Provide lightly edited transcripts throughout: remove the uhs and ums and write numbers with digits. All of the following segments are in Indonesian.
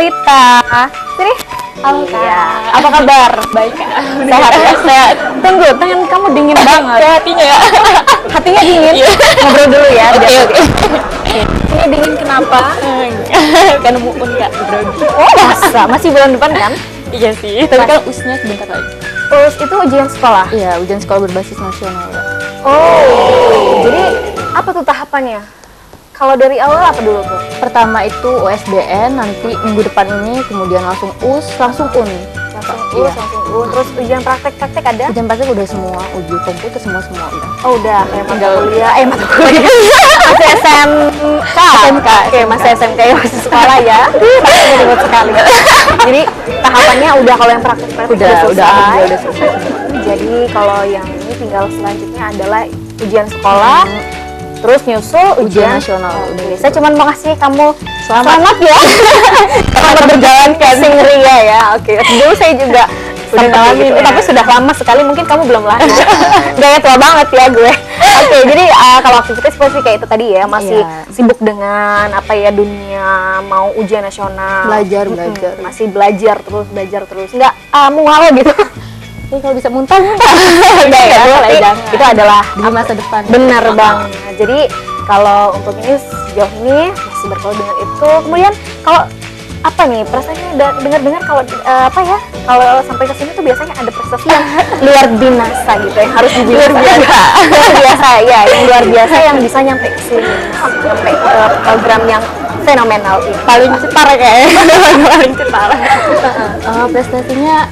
Rita. Sini. Halo Kak. Iya. Apa kabar? Baik Kak. Sehat ya? Sehat. Tunggu, tangan kamu dingin banget. Hatinya ya. Hatinya dingin. Ngobrol dulu ya. Oke. Ini dingin kenapa? Kan mumpun Kak grogi. Oh, masa? Masih bulan depan kan? Iya sih. Tapi kan usnya sebentar lagi. Terus itu ujian sekolah. Iya, ujian sekolah berbasis nasional ya. Oh, jadi apa tuh tahapannya? Kalau dari awal apa dulu tuh? Pertama itu USBN, nanti minggu depan ini, kemudian langsung US, langsung UN. Langsung Iya. langsung Terus ujian praktek ada? Ujian praktek udah semua, uji komputer semua udah. Oh udah, kayak mata Tinggal- kuliah, mata kuliah. Masih SMK. Oke, masih SMK ya, masih sekolah ya. Masih ribet sekali. Jadi tahapannya udah kalau yang praktek Udah selesai. udah selesai. Jadi kalau yang ini tinggal selanjutnya adalah ujian sekolah. Terus nyusul Ujian nasional. Oke, saya cuma mau kasih kamu selamat ya. Selamat berjalan ke Ria ya. Oke, dulu saya juga Udah ngalamin ya. tapi sudah lama sekali, mungkin kamu belum lahir. Gaya tua banget ya gue. Oke, jadi kalau aktivitas pasti kayak itu tadi ya, masih Iya. sibuk dengan apa ya, dunia mau ujian nasional. Belajar. Masih belajar terus. Enggak mual gitu. Jadi kalau bisa muntah. Enggak ya, boleh, tapi jangan. itu adalah Di masa depan. benar banget. Jadi kalau untuk ini sejauh ini masih bergaul dengan itu. Kemudian kalau apa nih perasaannya dengar-dengar kalau apa ya, kalau sampai ke sini tuh biasanya ada prestasi yang luar biasa gitu yang harus luar biasa ya, yang luar biasa yang bisa nyampe ke sini, sampai ke program yang fenomenal ini. Paling cetar kayaknya. Paling cetar. Prestasinya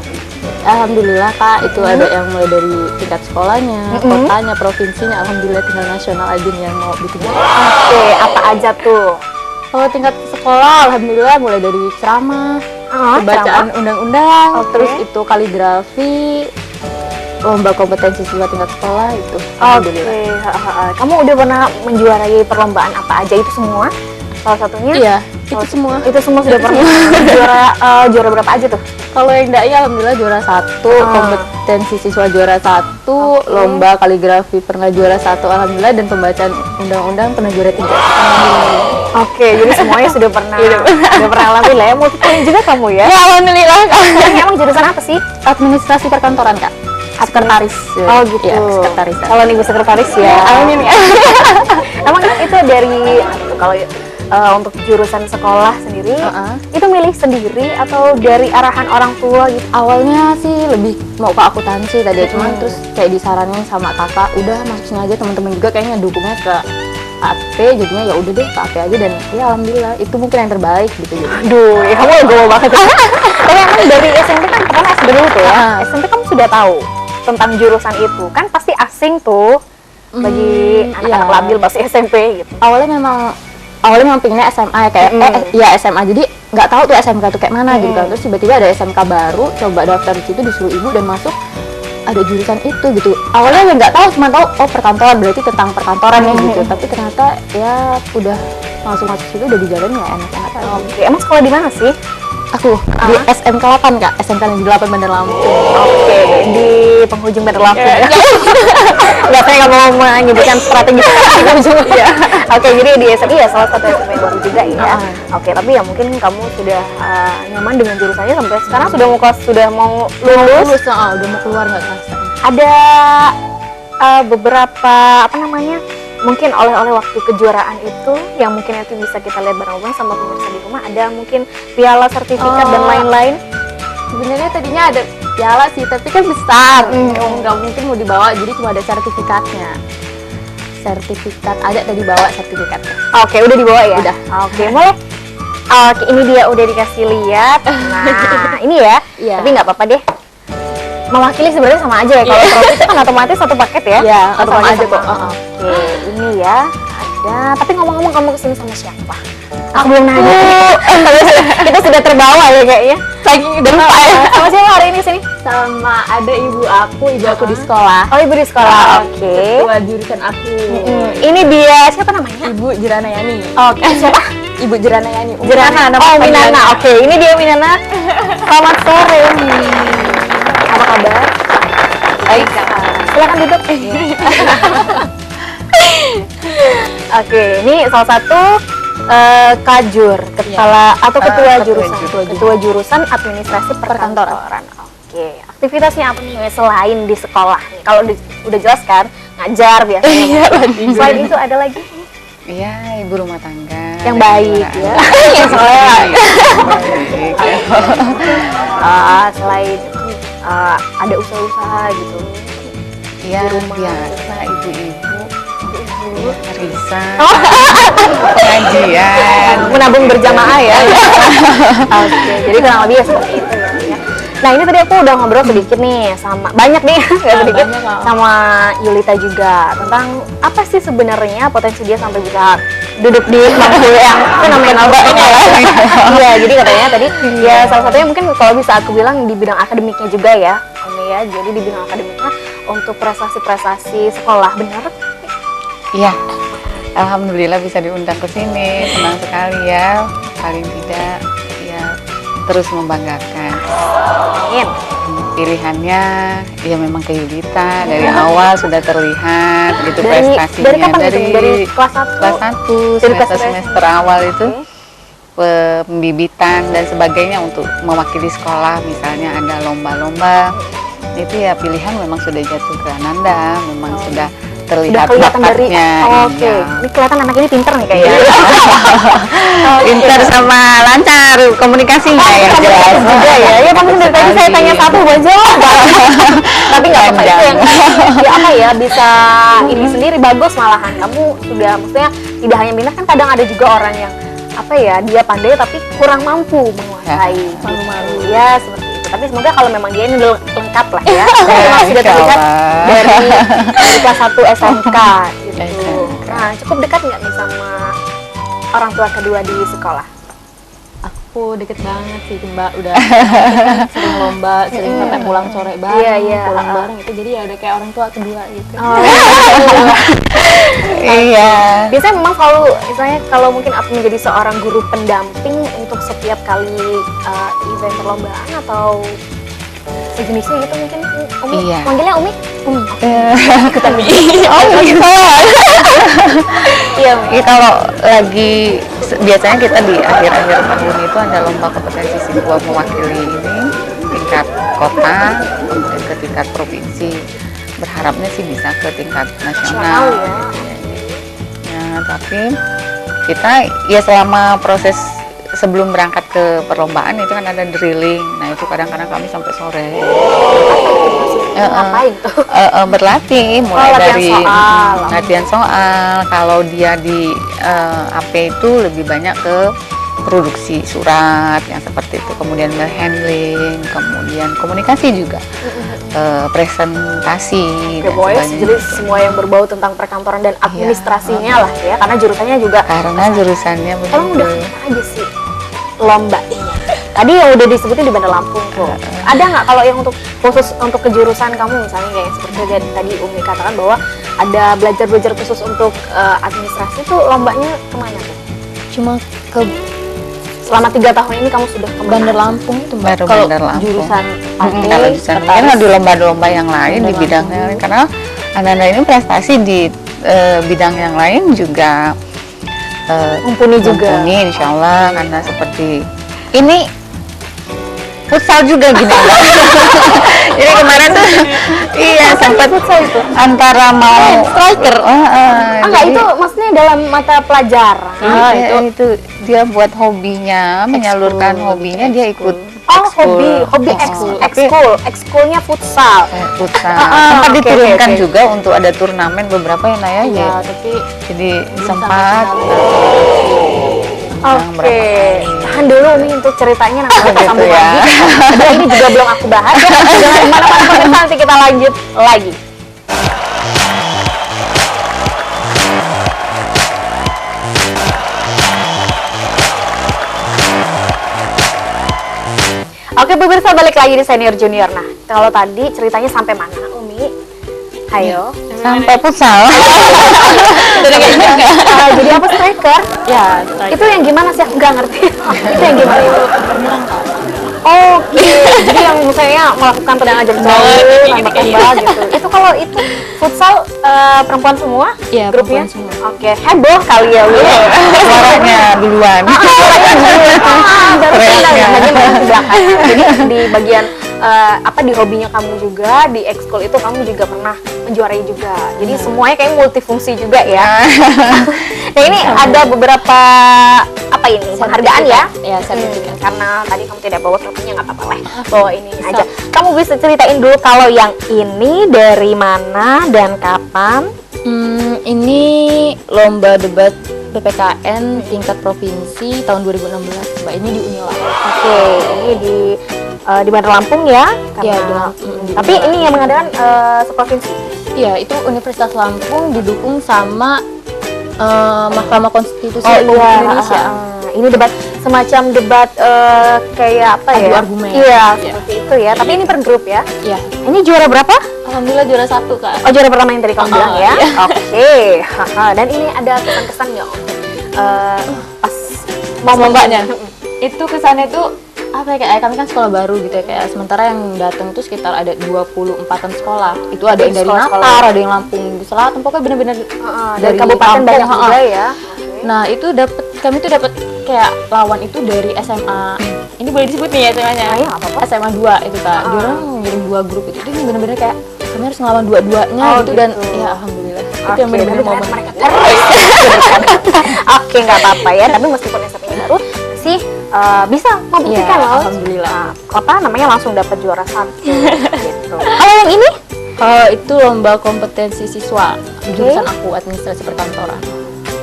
alhamdulillah Kak, itu ada yang mulai dari tingkat sekolahnya, kotanya, provinsinya, alhamdulillah, tinggal nasional aja nih yang mau bikin. Oke, apa aja tuh? Kalau tingkat sekolah, alhamdulillah mulai dari ceramah, bacaan undang-undang, Oke. terus itu kaligrafi, lomba kompetensi siswa tingkat sekolah itu. Oke, Alhamdulillah. kamu udah pernah menjuarai perlombaan apa aja itu semua? Salah satunya? Iya, itu semua. Itu semua sudah pernah. Juara berapa aja tuh? Kalau yang dai alhamdulillah juara 1, kompetensi siswa juara 1, lomba kaligrafi pernah juara 1 alhamdulillah, dan pembacaan undang-undang pernah juara 3. Oke, jadi semuanya sudah pernah alami lah ya. Multi-talent juga kamu ya? Ya alhamdulillah. Yang emang jurusan apa sih? Administrasi perkantoran Kak. Sekretaris. Oh gitu. Iya, sekretaris. Kalau nih sekretaris ya. Amin ya. Emang itu dari kalau untuk jurusan sekolah sendiri, itu milih sendiri atau dari arahan orang tua gitu? Awalnya sih lebih mau ke akuntansi tadi, cuman terus kayak disaranin sama kakak, udah masuk sini aja, teman-teman juga kayaknya dukungnya ke AP, jadinya ya udah deh ke AP aja, dan ya alhamdulillah itu mungkin yang terbaik gitu. Aduh, ya kamu gue banget. Tapi emang dari SMP kan pertama SD dulu tuh ya. SMP kamu sudah tahu tentang jurusan itu, kan pasti asing tuh bagi anak-anak labil pasti SMP gitu. Awalnya memang pinginnya SMA ya, kayak ya SMA, jadi nggak tahu tuh SMK tuh kayak mana gitu kan. Terus tiba-tiba ada SMK baru, coba daftar di situ, disuruh ibu dan masuk, ada jurusan itu gitu. Awalnya ya nggak tahu, cuma tahu oh perkantoran, berarti tentang perkantoran ya gitu. Tapi ternyata ya udah langsung masuk situ, udah dijalanin ya enak-enak aja. Oke, emang sekolah di mana sih? Aku di SMK 8 Kak, SMK Negeri 8 Bandar Lampung. Oke, di penghujung Bandar Lampung ya. Nggak, saya nggak mau menyebutkan strategi penghujung ya. Oke, jadi di SMP ya salah satu SMP yang baru juga ya. Oke, tapi ya mungkin kamu sudah nyaman dengan jurusannya sampai sekarang, sudah mau lulus. Udah mau keluar nggak kerasa. Ada beberapa apa namanya, mungkin oleh-oleh waktu kejuaraan itu yang mungkin nanti bisa kita lihat bareng-bareng sama pemirsa di rumah. Ada mungkin piala, sertifikat dan lain-lain. Sebenarnya tadinya ada piala sih, tapi kan besar, nggak mungkin mau dibawa, jadi cuma ada sertifikatnya. Sertifikat ada tadi, bawa sertifikatnya. Oke, udah dibawa ya? Udah. Oke, boleh. Oke, ini dia udah dikasih lihat. Nah, ini ya. Iya. Tapi nggak apa-apa deh. Mewakili sebenarnya sama aja ya. Kalau trofi itu kan otomatis satu paket ya. Iya, Satu sama paket aja kok. Oke, ini ya. Ada. Tapi ngomong-ngomong, kamu kesini sama siapa? Aku belum nanya. Kita sudah terbawa ya kayaknya. Saking udah lupa ya. Sama siapa hari ini sini? Sama ada ibu aku di sekolah. Oh, ibu di sekolah. Oke. Ketua jurusan aku. Ini dia, siapa namanya? Ibu Jirana Yani. Oke, siapa? Ibu Jirana Yani. Jirana. Oh, Winana. Oke, ini dia Winana. Selamat sore. Apa kabar? Baik. Silakan duduk. Oke, ini salah satu Kajur, kepala atau ketua jurusan, ketua ketua jurusan administrasi perkantoran. Oke, aktivitasnya apa nih selain di sekolah? Kalau udah jelas kan ngajar biasanya. Selain itu ada lagi Iya, ibu rumah tangga. yang baik ya. Yang soleh. Selain ada usaha-usaha gitu. Iya, di rumah. biasa ibu-ibu riset, Oh. pengajian. Menabung berjamaah ya. Oke, jadi kurang lebih ya seperti itu ya. Nah ini tadi aku udah ngobrol sedikit nih sama banyak nih nggak sedikit banyak, Kak. sama Yulita juga tentang apa sih sebenarnya potensi dia sampai bisa duduk di bangku yang fenomenal ini ya. Iya, jadi katanya tadi ya salah satunya mungkin kalau bisa aku bilang di bidang akademiknya juga ya, Umi ya. Jadi di bidang akademiknya untuk prestasi-prestasi sekolah benar? Iya, alhamdulillah bisa diundang ke sini, senang sekali ya. Paling tidak ya terus membanggakan. Amin. Pilihannya ya memang ke Yulita dari awal sudah terlihat gitu prestasinya dari kapan itu? Dari kelas 1? kelas 1 Dari kelas semester awal itu pembibitan dan sebagainya untuk mewakili sekolah, misalnya ada lomba-lomba itu ya pilihan memang sudah jatuh ke Ananda, memang sudah Udah terlihat kelihatan dari bakatnya. oke. Iya. Ini kelihatan anak ini pinter nih kayaknya. Pintar sama lancar komunikasinya ya jelas. Juga ya. Ya mungkin dari tadi saya tanya satu aja. Tapi nggak apa-apa itu yang ya apa ya bisa ini sendiri bagus malahan. Kamu sudah maksudnya tidak hanya minat kan kadang ada juga orang yang apa ya dia pandai tapi kurang mampu menguasai malu-malu ya seperti itu. Tapi semoga kalau memang dia ini lengkap lah ya. Memang sudah terlihat dari kelas 1 SMK gitu. Nah cukup dekat nggak nih sama orang tua kedua di sekolah? Aku deket banget sih Mbak, udah kan sering lomba, sering sampai pulang sore bareng, Iya, iya. pulang bareng itu jadi ya udah kayak orang tua kedua gitu. Oh, Iya. biasanya memang selalu misalnya kalau mungkin aku menjadi seorang guru pendamping untuk setiap kali event perlombaan atau sejenisnya gitu mungkin Umi Iya. manggilnya Umi Ikutan oh gitu. iya Iya, kalau lagi biasanya kita di akhir-akhir tahun itu ada lomba kompetensi siswa mewakili ini tingkat kota, kemudian ke tingkat provinsi. Berharapnya sih bisa ke tingkat nasional. Ya, tapi kita ya selama proses sebelum berangkat ke perlombaan itu kan ada drilling. Nah itu kadang-kadang kami sampai sore. ngapain tuh Berlatih mulai latihan dari soal. latihan soal. Kalau dia di AP itu lebih banyak ke produksi surat yang seperti itu, kemudian handling, kemudian komunikasi juga, presentasi ya dan pokoknya sebagainya. jadi semua yang berbau tentang perkantoran dan administrasinya lah ya karena jurusannya juga Karena jurusannya emang udah begitu. kemana aja sih lomba ini? Tadi yang udah disebutin di Bandar Lampung tuh. Ada nggak kalau yang untuk khusus untuk kejurusan kamu misalnya kayak seperti tadi Umi katakan bahwa ada belajar khusus untuk administrasi tuh lombanya kemana tuh? Cuma ke Selama 3 tahun ini kamu sudah ke Bandar Lampung itu Mbak. Baru Kalau Bandar Lampung. jurusan Kalau jurusan mungkin ada lomba-lomba yang lain di Bandar bidangnya Lampung. karena Ananda ini prestasi di bidang yang lain juga Mumpuni juga. mumpuni insya Allah karena seperti ini futsal juga gini Mbak. Jadi kemarin tuh iya sempat antara mau striker. Enggak, itu maksudnya dalam mata pelajaran. itu dia buat hobinya, menyalurkan hobinya dia ikut Oh, ekskul. hobi ekskulnya futsal. Futsal. Ah, Sempat oke, diturunkan oke. juga untuk ada turnamen beberapa yang Naya Iya, ya. tapi Jadi belum sempat Oke, berapa kali. tahan dulu nih untuk ceritanya nanti kita Gitu sambung ya. lagi. Ada ini juga belum aku bahas ya. Jangan kemana-mana pemirsa, nanti kita lanjut lagi. Oke pemirsa, balik lagi di Senior Junior. Nah, kalau tadi ceritanya sampai mana, Umi? Hayo. sampai futsal. Jadi apa striker? ya striker. Itu yang gimana sih? Aku nggak ngerti. Itu yang gimana itu? Oke, jadi yang misalnya melakukan tendangan jarak jauh, tembak-tembak gitu. Itu kalau itu futsal perempuan semua? Iya, grupnya? perempuan semua. Oke, heboh kali ya Wi. Suaranya duluan. Jadi di bagian di hobinya kamu juga, di ekskul itu kamu juga pernah menjuarai juga. Jadi semuanya kayak multifungsi juga ya. Nah ini ada beberapa penghargaan ya? Ya, sertifikat. Karena tadi kamu tidak bawa sertifikatnya, nggak apa-apa lah. Bawa ini aja. Kamu bisa ceritain dulu kalau yang ini dari mana dan kapan? Ini lomba debat PPKN tingkat provinsi tahun 2016, Mbak. Ini di Unila. Oke, ini di Bandar Lampung ya? Iya, Karena, di tapi Unila. ini yang mengadakan seprovinsi. Iya, itu Universitas Lampung didukung sama Mahkamah Konstitusi Oh Republik iya, Indonesia. ini semacam debat kayak apa ya? Adu argumen. Iya, seperti itu ya. Tapi ini per grup ya. Iya. Ini juara berapa? Alhamdulillah juara 1, Kak. Oh, juara pertama yang tadi kamu bilang ya. Iya. Oke. Haha. Dan ini ada kesan-kesan nggak pas Lombanya. Itu kesannya tuh apa ya, kayak kami kan sekolah baru gitu ya, kayak sementara yang datang tuh sekitar ada 24-an sekolah. Itu ada yang dari Sekolah-sekolah. Natar, ada yang Lampung Selatan, pokoknya bener-bener dari kabupaten kampung, banyak juga heeh. ya. Nah, itu kami tuh dapat kayak lawan itu dari SMA. Ini boleh disebut nih ya SMA-nya. Ah, iya, nggak apa-apa. SMA 2 itu, Kak. Dia orang ngirim 2 grup itu bener-bener kayak kami harus ngelawan dua-duanya Oh, gitu. Dan gitu. ya alhamdulillah. Itu Oke, yang bener-bener tapi momen. mereka terus. Oke, nggak apa-apa ya. Tapi meskipun SMP-nya baru sih bisa membuktikan Iya, loh. alhamdulillah. Namanya langsung dapat juara 1 gitu. Kalau yang ini? Itu lomba kompetensi siswa jurusan aku administrasi perkantoran.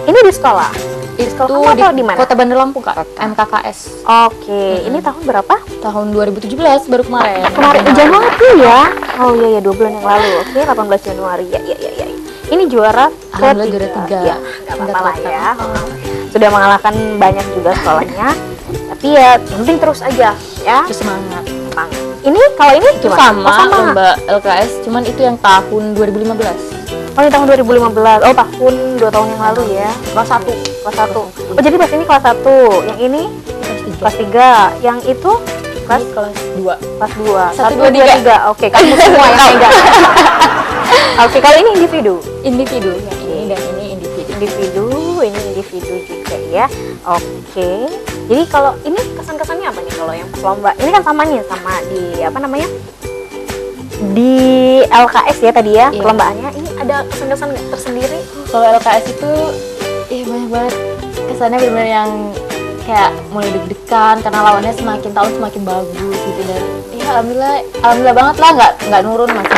Ini di sekolah. Itu Sekolah kamu atau di mana? Kota Bandar Lampung, Kak. Kota. MKKS. Oke, ini tahun berapa? Tahun 2017 baru kemarin. Kemarin Januari ya. Oh iya 2 bulan yang lalu. Oke, 18 Januari. Ya. Ini juara Alhamdulillah juara ketiga. 3. Ya, nggak apa-apa lah ya. Sudah mengalahkan banyak juga sekolahnya. Tapi ya yang penting terus aja ya. Terus semangat. Semangat. Ini kalau ini Itu gimana? sama lomba LKS, cuman itu yang tahun 2015. Oh, ini tahun 2015. Oh, tahun 2 tahun yang lalu ya. Kelas 1. Kelas 1. Oh, jadi pas ini kelas 1. Yang ini kelas 3. Yang itu kelas Kelas 2. kelas 2. 1, 1 2, 2 3. Oke, kamu semua yang pegang. Oke, kalau ini individu. Individu yang ini dan ini individu. Ini individu juga ya. Oke. Jadi kalau ini kesan-kesannya apa nih kalau yang pas lomba? Ini kan sama nih sama di di LKS ya tadi ya, Iya. perlombaannya. Ini ada kesan-kesan nggak tersendiri? Kalau LKS itu banyak banget kesannya, benar-benar yang kayak mulai deg-degan karena lawannya semakin tahun semakin bagus gitu. Dan alhamdulillah banget lah, nggak nurun masih.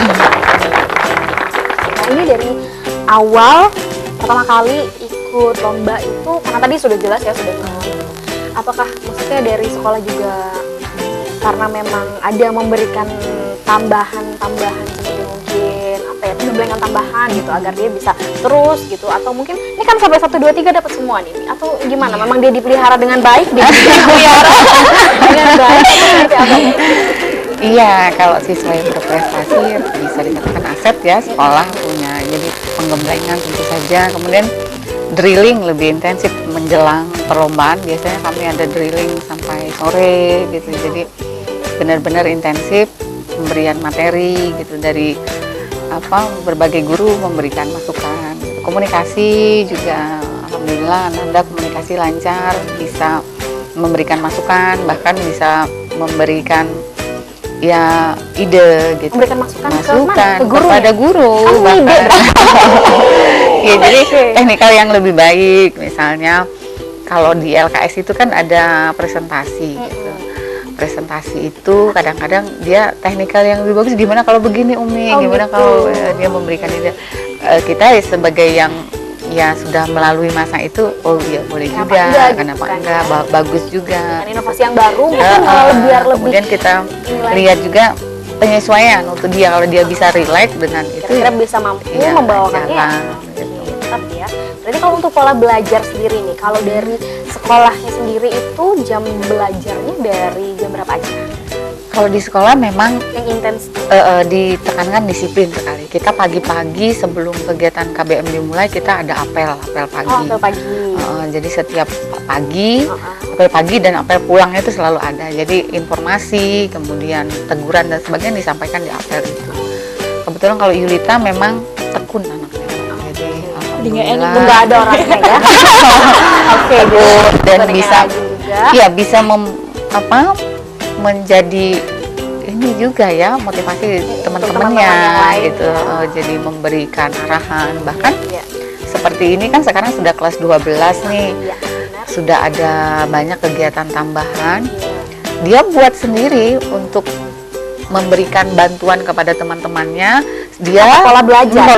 Nah, ini dari awal pertama kali ikut lomba itu, karena tadi sudah jelas ya, sudah tahu. Apakah maksudnya dari sekolah juga karena memang ada memberikan tambahan seperti mungkin pengembangan tambahan gitu agar dia bisa terus gitu, atau mungkin ini kan sampai 1 2 3 dapat semua nih, atau gimana? Memang dia dipelihara dengan baik, dia dipelihara dengan baik seperti apa? Iya, kalau siswa yang berprestasi bisa dikatakan aset ya, sekolah punya. Jadi penggemblengan tentu saja, kemudian drilling lebih intensif menjelang perlombaan. Biasanya kami ada drilling sampai sore gitu. Jadi benar-benar intensif pemberian materi gitu dari berbagai guru memberikan masukan. Komunikasi juga alhamdulillah Nanda komunikasi lancar, bisa memberikan masukan, bahkan bisa memberikan ide gitu. Memberikan masukan ke mana? Masukan Ke guru kepada ya? guru Kamu ide ya, jadi Oke. teknikal yang lebih baik, misalnya kalau di LKS itu kan ada presentasi gitu. Presentasi itu kadang-kadang dia teknikal yang lebih bagus, gimana kalau begini Umi, Oh, gimana gitu. kalau dia memberikan ide. Kita sebagai yang sudah melalui masa itu, oh iya boleh Kenapa juga, enggak gitu kenapa kan, enggak, ya? bagus juga. Dengan inovasi yang baru mungkin biar lebih Kemudian kita nilai. lihat juga penyesuaian untuk dia, kalau dia bisa relate dengan itu, kira-kira bisa mampu iya, membawakannya jalan, ya. gitu. Tetap ya. Berarti kalau untuk pola belajar sendiri nih, kalau dari sekolahnya sendiri itu jam belajarnya dari jam berapa aja? Kalau di sekolah memang Yang intens. ditekankan disiplin sekali. Kita pagi-pagi sebelum kegiatan KBM dimulai, kita ada apel pagi. Oh, apel pagi. Jadi setiap pagi, Heeh. apel pagi dan apel pulangnya itu selalu ada. Jadi informasi, kemudian teguran dan sebagainya disampaikan di apel itu. Kebetulan kalau Yulita memang tekun anaknya. Jadi jadi nggak enak. Alhamdulillah. Nggak ada orangnya ya. Oke, Bu, dan jadi bisa juga. ya bisa menjadi ini juga ya motivasi teman-temannya teman-teman yang lain, gitu. ya. Jadi memberikan arahan, bahkan Iya. seperti ini kan sekarang sudah kelas 12 nih, Iya, benar. sudah ada banyak kegiatan tambahan. Iya. Dia buat sendiri untuk memberikan bantuan kepada teman-temannya. Dia pola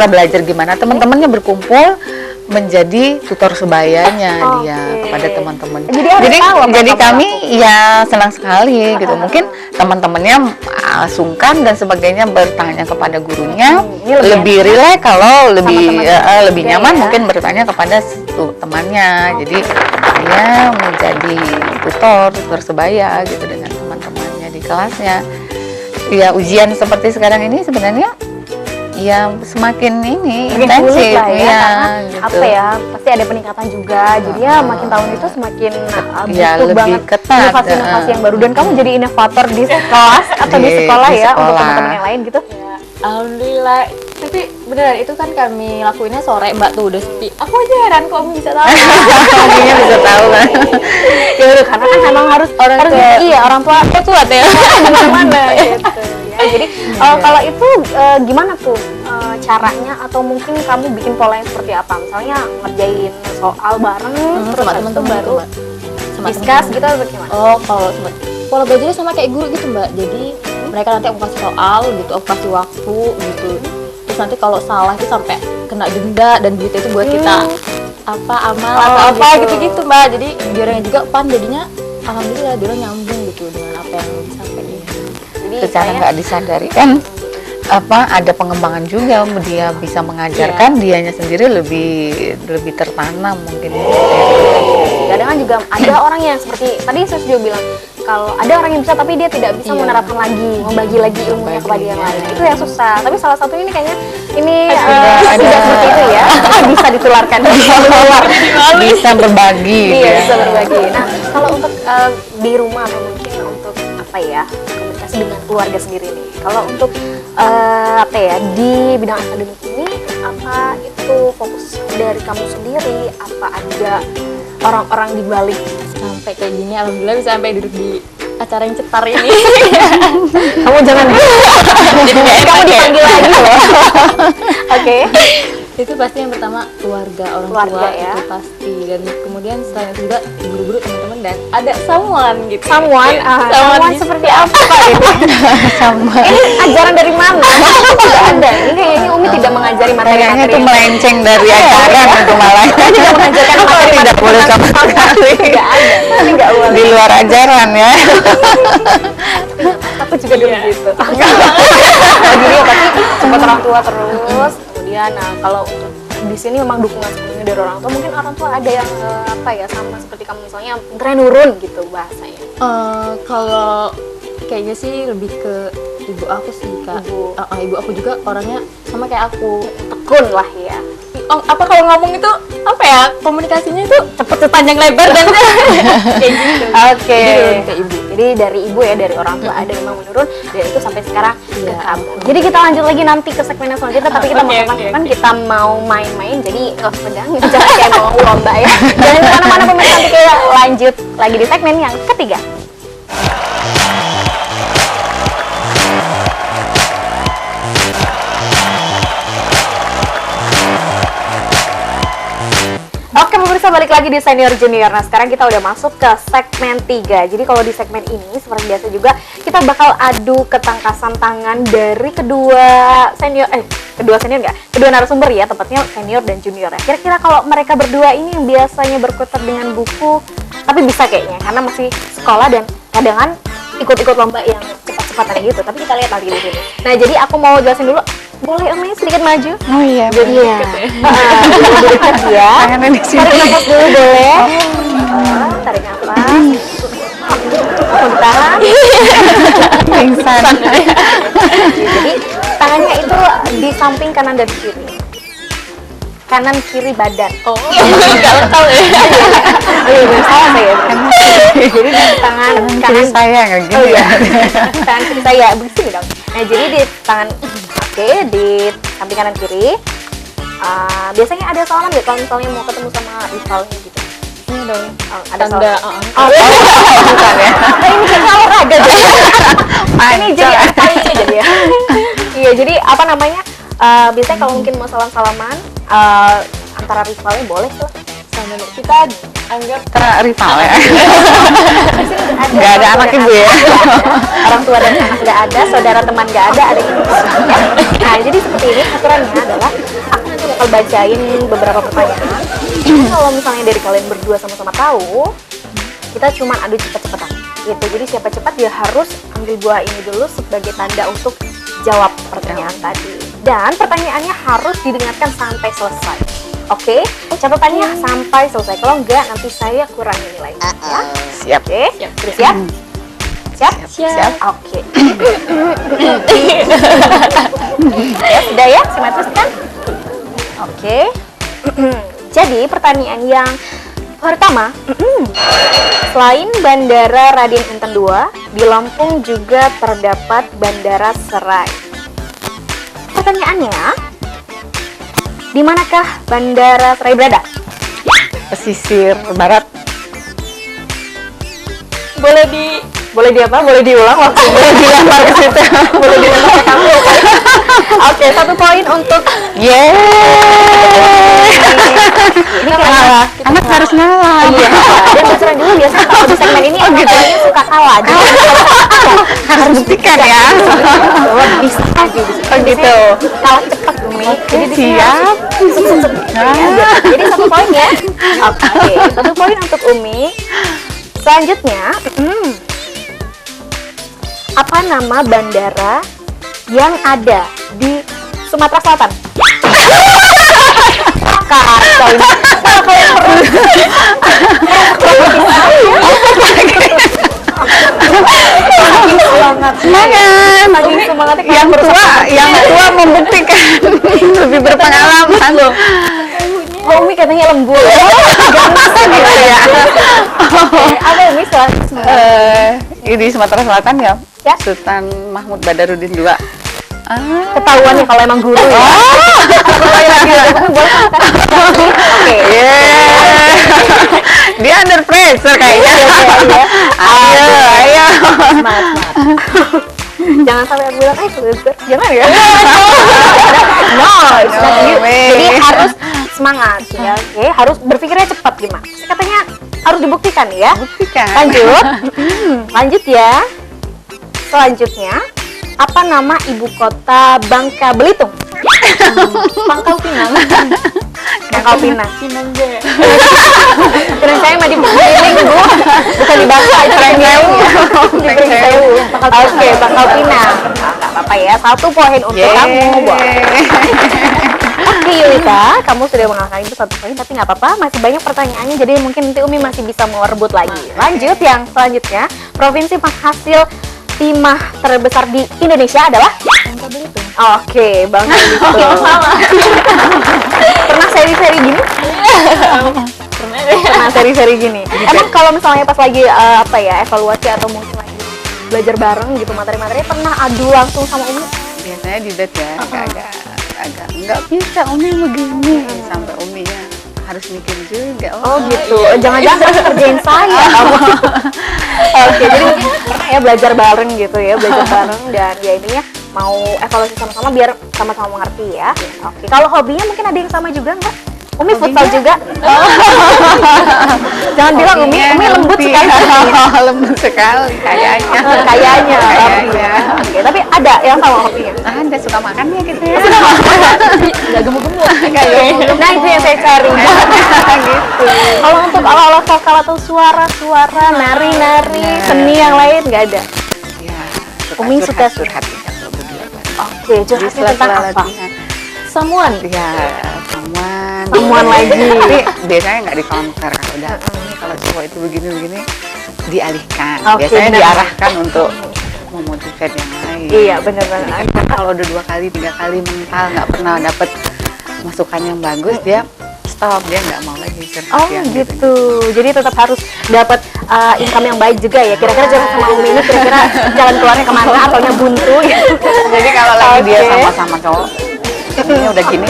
belajar gimana teman-temannya berkumpul menjadi tutor sebayanya Oke. dia kepada teman-teman. Jadi harus tahu apa jadi kamu kami ya senang sekali gitu. Mungkin teman-temannya sungkan dan sebagainya bertanya kepada gurunya, Ini lebih rileks kalau lebih teman-teman lebih juga nyaman ya. mungkin bertanya kepada temannya. Jadi dia menjadi tutor sebaya gitu dengan teman-temannya di kelasnya. Ya ujian seperti sekarang ini sebenarnya ya semakin ini Makin sulit intensif lah ya, karena gitu. apa ya, pasti ada peningkatan juga. Jadi ya makin tahun itu semakin Ya, butuh lebih banget ketat, inovasi-inovasi yang baru. Dan kamu jadi inovator di kelas atau di Di sekolah ya untuk sekolah. teman-teman yang lain gitu. Alhamdulillah. Tapi beneran itu kan kami lakuinnya sore Mbak tuh udah sepi. Aku aja heran kok kamu bisa tahu. Kamunya bisa tahu kan. Ya udah, karena kan memang harus iya orang tua Kuat ya. di mana-mana gitu. Ya, jadi kalau itu gimana tuh caranya, atau mungkin kamu bikin pola yang seperti apa? Misalnya ngerjain soal bareng terus sama habis itu teman-teman baru Mbak. Sama discuss teman-teman. gitu atau gimana? Oh, kalau pola belajarnya sama kayak guru gitu Mbak. Jadi mereka nanti aku kasih soal gitu, aku kasih waktu gitu. Terus nanti kalau salah itu sampai kena denda dan duit itu buat kita amal atau apa gitu-gitu Mbak. Jadi diorangnya juga pan jadinya alhamdulillah diorang nyambung gitu dengan apa yang disampaikan. Jadi Secara kayak- nggak disadari kan ada pengembangan juga, dia bisa mengajarkan dianya sendiri lebih tertanam mungkin. kadang kan juga ada orang yang seperti tadi saya juga bilang, kalau ada orang yang bisa tapi dia tidak bisa Iya. menerapkan lagi, membagi lagi ilmunya kepada yang lain. Itu yang susah. Tapi salah satunya ini kayaknya ini ada. sudah seperti itu ya. Bisa ditularkan, bisa menular. Bisa berbagi gitu Iya, ya. bisa berbagi. Nah, kalau untuk di rumah atau mungkin untuk apa ya, komunikasi dengan keluarga sendiri nih. Kalau untuk apa ya, di bidang akademik ini, apa itu fokus dari kamu sendiri? Apa ada orang-orang di balik? Sampai kayak gini alhamdulillah bisa sampai duduk di acara yang cetar ini. Kamu jangan kamu dipanggil lagi loh. Oke. Itu pasti yang pertama keluarga, orang Keluarga, tua ya. itu pasti, dan kemudian selain itu juga guru-guru, teman-teman, dan ada someone gitu. Someone, Iya, someone gitu. seperti apa ini? Ini ajaran dari mana? Tidak ada. Ini kayaknya Umi tidak mengajari Kayaknya materi-materi. itu melenceng dari acara itu malah. Tidak mengajarkan materi Tidak boleh sama sekali. Tidak ada. Ini nggak boleh. Di luar ajaran ya. Aku juga dulu gitu. Jadi ya pasti support orang tua terus. Kemudian, nah kalau untuk di sini memang dukungan sepenuhnya dari orang tua. Mungkin orang tua ada yang apa ya, sama seperti kamu misalnya tren nurun gitu bahasanya. Kalau kayaknya sih lebih ke ibu aku sih Kak. Ibu aku juga orangnya sama kayak aku. Tekun lah ya. Apa kalau ngomong itu apa ya, komunikasinya itu cepet panjang lebar dan kayak gitu. Oke. Jadi nurun ke ibu. Jadi dari ibu ya, dari orang tua ada memang menurun, dan itu sampai sekarang ke Iya. kamu. Jadi kita lanjut lagi nanti ke segmen yang selanjutnya, tapi kita Oke, mau oke, kan oke. kita mau main-main, jadi nggak usah pegang, jangan kayak mau lomba ya. Jangan kemana-mana pemirsa, nanti kita lanjut lagi di segmen yang ketiga. Oke pemirsa, balik lagi di Senior Junior. Nah sekarang kita udah masuk ke segmen 3. Jadi kalau di segmen ini seperti biasa juga kita bakal adu ketangkasan tangan dari kedua senior kedua narasumber ya, tepatnya senior dan junior ya. Kira-kira kalau mereka berdua ini yang biasanya berkutat dengan buku, tapi bisa kayaknya karena masih sekolah dan kadang ikut-ikut lomba yang cepat-cepatan gitu. Tapi kita lihat lagi di sini. Nah jadi aku mau jelasin dulu. Boleh Umi sedikit maju? Oh iya. Jadi ya, dekat ya. Tangannya di sini. Tarik nafas dulu boleh. Tarik nafas. Tahan. Pingsan. Jadi tangannya itu di samping kanan dan kiri. Kanan kiri badan. Oh, nggak tahu ya. Iya, salah saya. Jadi di tangan Kiri kanan. saya nggak gini. Oh iya. Tangan kiri saya begini dong. Nah jadi di tangan, oke, di samping kanan kiri. Biasanya ada salaman nggak kalau misalnya mau ketemu sama rivalnya gitu? Ini dong. Ada Tanda. salaman. Bukan ya? Ini kayaknya olahraga jadi. Ini jadi apa ini jadi ya? Iya, jadi apa namanya? Biasanya kalau mungkin mau salam-salaman antara rivalnya boleh tuh. Sama kita anggap rival ya. Nggak ada anak ibu ya? Orang tua dan anak nggak ada, saudara teman nggak ada gitu. Nah, jadi seperti ini aturannya adalah aku nanti bakal bacain beberapa pertanyaan. Kalau misalnya dari kalian berdua sama-sama tahu, kita cuma adu cepet-cepetan gitu. Jadi siapa cepat dia harus ambil buah ini dulu sebagai tanda untuk jawab pertanyaan tadi. Dan pertanyaannya harus didengarkan sampai selesai. Oke, catatannya sampai selesai. Kalau enggak, nanti saya kurangi nilainya. Ya? Siap. Oke, sudah siap? Siap? Siap. Oke. Ya, sudah ya? Semuanya teruskan? Oke. Jadi, pertanyaan yang pertama, selain Bandara Raden Inten II, di Lampung juga terdapat Bandara Serai. Pertanyaannya, di manakah Bandara Serai berada? Pesisir barat. Boleh di apa? Boleh diulang waktu. Boleh dilempar ke situ. Boleh dilempar ke kamu. Oke, 1 poin untuk ini kalah. Anak harus ngalah. Iya. Dan bocoran dulu biasanya kalau di segmen ini orangnya suka kalah. Jadi Harus buktikan ya. bisa aja. Oh gitu. Kalah cepat Umi. Jadi di sini Siap. Jadi 1 poin ya. Oke, 1 poin untuk Umi. Selanjutnya, apa nama bandara yang ada di Sumatera Selatan? Kacau ini. Kenapa yang Saking semangatnya Yang tua membuktikan lebih berpengalaman loh. Umi katanya lembur. Gitu ya. Apa Umi Ini Sumatera Selatan ya? Ya. Sultan Mahmud Badarudin II. Ketahuan ya kalau emang guru ya. Oke. Dia under pressure kayaknya. Ayo. Semangat. Jangan sampai aku bilang, belajar. Jangan ya. No, it's not you. Jadi harus semangat ya. Oke, harus berpikirnya cepat gimana? Katanya harus dibuktikan ya. Buktikan. Lanjut ya. Selanjutnya, apa nama ibu kota Bangka Belitung? Pangkal Pinang. Pangkal Pinang. Pinang deh. Keren saya mah di Pangkal Bu. Bukan di Bangka, itu Pring Sewu ya. Di Pring Sewu. Oke, Pangkal Pinang. Enggak apa-apa ya. 1 poin untuk kamu. Oke Yulita, kamu sudah mengalahkan itu 1 poin, tapi nggak apa-apa, masih banyak pertanyaannya, jadi mungkin nanti Umi masih bisa mau rebut lagi. Lanjut yang selanjutnya, provinsi penghasil timah terbesar di Indonesia adalah? Bangka Belitung. Oke, Bangka Belitung. Pernah seri-seri gini? Pernah seri-seri gini. Emang kalau misalnya pas lagi evaluasi atau mungkin lagi belajar bareng gitu materi-materi, pernah adu langsung sama Umi? Biasanya di bed ya, agak nggak bisa Umi begini sampai Uminya harus mikir juga. Oh gitu, jangan-jangan harus kerjain saya kamu. Oke, jadi mungkin pernah ya belajar bareng gitu ya, belajar bareng dan ya ininya mau evaluasi sama-sama biar sama-sama mengerti ya. Oke, kalau hobinya mungkin ada yang sama juga nggak? Umi futsal juga. Jangan bilang Umi lembut sekali. Lembut sekali kayaknya. Kayaknya. Oke, tapi ada yang sama hobinya. Ada suka makan ya gitu ya. Nggak gemuk-gemuk. Nah itu yang saya cari. Gitu. Kalau untuk ala-ala vokal atau suara-suara, nari-nari, seni yang lain nggak ada. Ya, Umi suka curhat ya kalau berdua. Oke, curhatnya tentang apa? Samuan. Ya, Samuan lagi. Tapi biasanya nggak di counter kalau cowok itu begini-begini dialihkan. Oke, Biasanya benar. diarahkan untuk memotivate yang lain. Iya, benar-benar. Kalau udah 2 kali 3 kali mental nggak pernah dapet masukan yang bagus, dia stop, dia nggak mau lagi curhat Oh yang gitu. Jadi tetap harus dapat income yang baik juga ya. Kira-kira curhat sama Umi ini kira-kira jalan keluarnya kemana ataunya buntu gitu. Jadi kalau lagi dia Oke. sama-sama cowok Ini udah gini.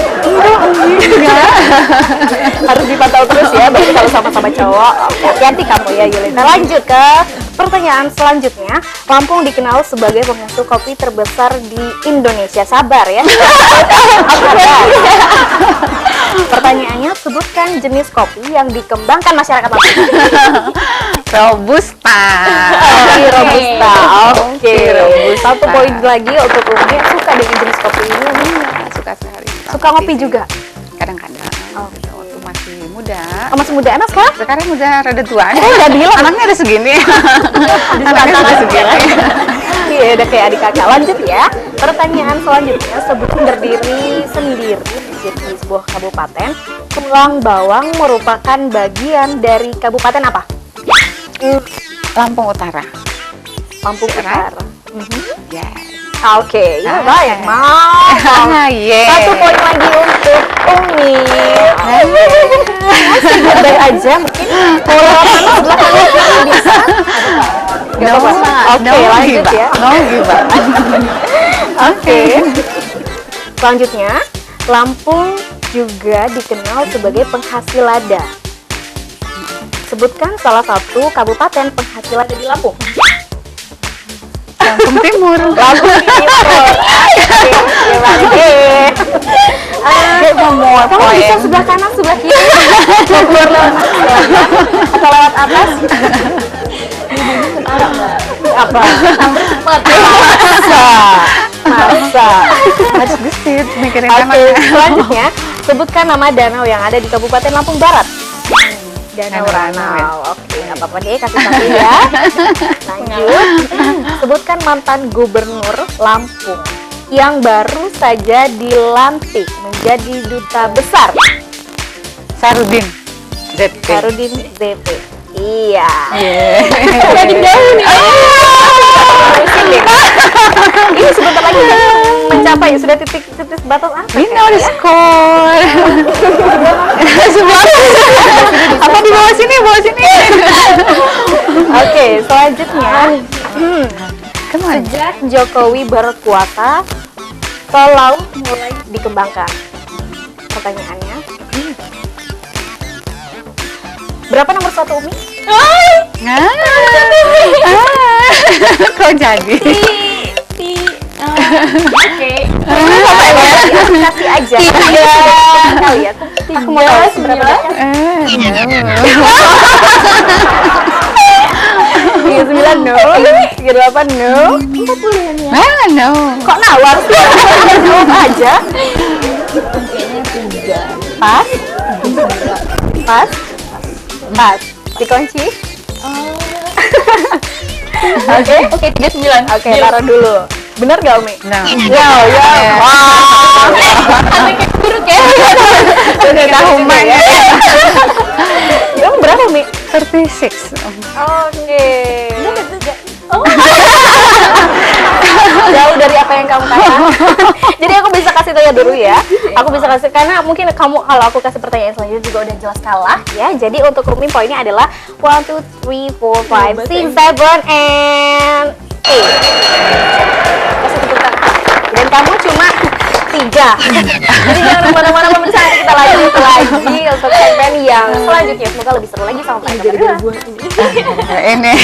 Harus dipantau terus ya, bagi kalau sama-sama cowok. Oke, hati-hati kamu ya Yulita. Lanjut ke pertanyaan selanjutnya. Lampung dikenal sebagai penghasil kopi terbesar di Indonesia. Sabar ya. Pertanyaannya, sebutkan jenis kopi yang dikembangkan masyarakat Lampung. Robusta. Robusta. Oke. Robusta. Satu poin lagi untuk Umi yang suka dengan jenis kopi ini. Suka sekali. Suka ngopi sih. juga. Kadang-kadang. Gitu, waktu masih muda. Oh, masih muda enak sekarang? Sekarang udah rada tua. Udah bilang. Anaknya ada segini. Anaknya udah segini. Iya, udah kayak adik kakak. Lanjut ya. Pertanyaan selanjutnya, sebutkan berdiri sendiri di sebuah kabupaten. Pulang Bawang merupakan bagian dari kabupaten apa? Lampung Utara. Lampung Right? Utara. Ya. Oke, ya baik. Mau. Yeah. Satu poin lagi untuk Umi. Masih baik aja, mungkin kalau sana sebelah kanan bisa. No, Oke, no lanjut give up. ya. No give up. Oke. Selanjutnya, Lampung juga dikenal sebagai penghasil lada. Sebutkan salah satu kabupaten penghasil lada di Lampung. Lampung Timur. Lampung Timur. Oke. Kamu bisa sebelah kanan, sebelah kiri. Keluar lewat atau lewat atas? Apa? Masa. Harus gesit mikirin Oke, anaknya. selanjutnya sebutkan nama danau yang ada di Kabupaten Lampung Barat. Danau Danau Ranau, ya. Ranau. Oke, nggak apa-apa deh, kasih satu ya. Lanjut. Sebutkan mantan gubernur Lampung yang baru saja dilantik menjadi duta besar. Sarudin. ZP. Sarudin ZP. Iya. Yeah. Jauh nih. Ini sebentar lagi mencapai sudah titik batas apa? We know the score. Apa di bawah sini, bawah sini. Oke, selanjutnya. Come on. Sejak Jokowi berkuasa, tol laut mulai dikembangkan. Pertanyaannya, berapa nomor satu Umi? Kok jadi? Oke. Aku kasih aja. Kali ya. Aku mau tahu seberapa banyak. Tiga 9 no, 38 no, 40 ya. No. Kok nawar sih? Jawab aja. Pas? Pas? Pas. Dikunci? Oke, 39. Oke, taruh dulu. Bener gak Umi? No. Ya. Wah. Anaknya buruk ya. Udah tahu mak ya. Kamu berapa Umi? 36. Oke. Jauh dari apa yang kamu katakan. Jadi aku bisa kasih tanya dulu ya. Aku bisa kasih karena mungkin kamu kalau aku kasih pertanyaan selanjutnya juga udah jelas kalah ya. Jadi untuk Rumi poinnya adalah 1, 2, 3, 4, 5, 6, 7, and 8. Kasih tepuk tangan. Dan kamu cuma 3. Jadi jangan kemana-mana pemirsa, nanti kita lanjut lagi untuk segmen yang selanjutnya. Semoga lebih seru lagi sama mereka berdua. Ini.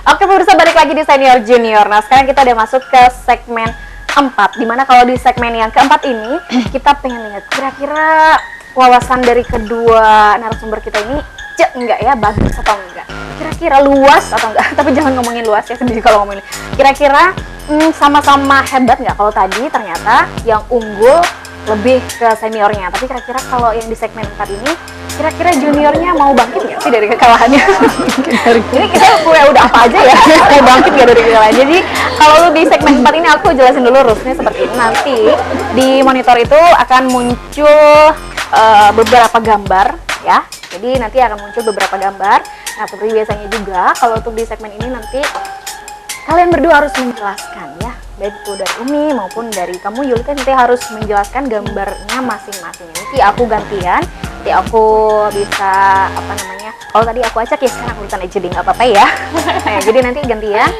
Oke pemirsa, balik lagi di Senior Junior. Nah sekarang kita udah masuk ke segmen 4. Dimana kalau di segmen yang keempat ini kita pengen lihat kira-kira wawasan dari kedua narasumber kita ini enggak ya, bagus atau enggak, kira-kira luas atau enggak. Tapi jangan ngomongin luas ya, sendiri kalau ngomongin kira-kira sama-sama hebat nggak. Kalau tadi ternyata yang unggul lebih ke seniornya, tapi kira-kira kalau yang di segmen 4 ini kira-kira juniornya mau bangkit nggak sih dari kekalahannya? Jadi kita udah apa aja ya, mau bangkit nggak dari kekalahan. Jadi kalau lu di segmen 4 ini aku jelasin dulu rulesnya seperti ini. Nanti di monitor itu akan muncul beberapa gambar ya. Jadi nanti akan muncul beberapa gambar. Nah seperti biasanya juga kalau untuk di segmen ini nanti kalian berdua harus menjelaskan ya, baik itu dari Umi maupun dari kamu Yulita, nanti harus menjelaskan gambarnya masing-masing. Nanti aku gantian, nanti aku bisa Oh tadi aku acak ya, sekarang urutan aja deh, nggak apa-apa ya. Nah, jadi nanti gantian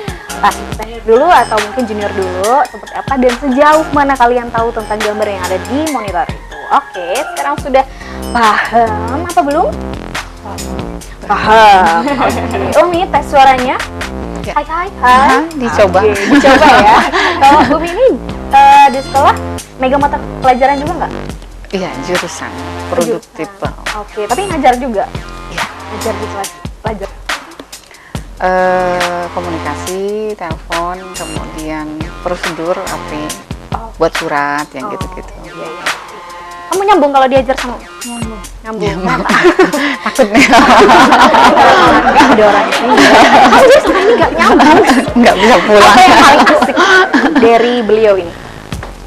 pas senior dulu atau mungkin junior dulu seperti apa dan sejauh mana kalian tahu tentang gambar yang ada di monitor itu. Oke, sekarang sudah paham apa belum? Paham. Oke. Umi tes suaranya. Ya. Hai hai hai. Dicoba. Oke, dicoba ya. Kalau Umi ini di sekolah megang mata pelajaran juga nggak? Iya, jurusan produktif. Oke, tapi ngajar juga. Iya. Ngajar di kelas pelajar. Komunikasi, telepon, kemudian prosedur apa buat surat yang gitu-gitu. Iya, iya. Kamu nyambung kalau diajar sama nyambung. Takutnya Enggak ada orang ini. Kamu dia sama ini nggak nyambung. nggak bisa pulang. Apa yang paling asik dari beliau ini?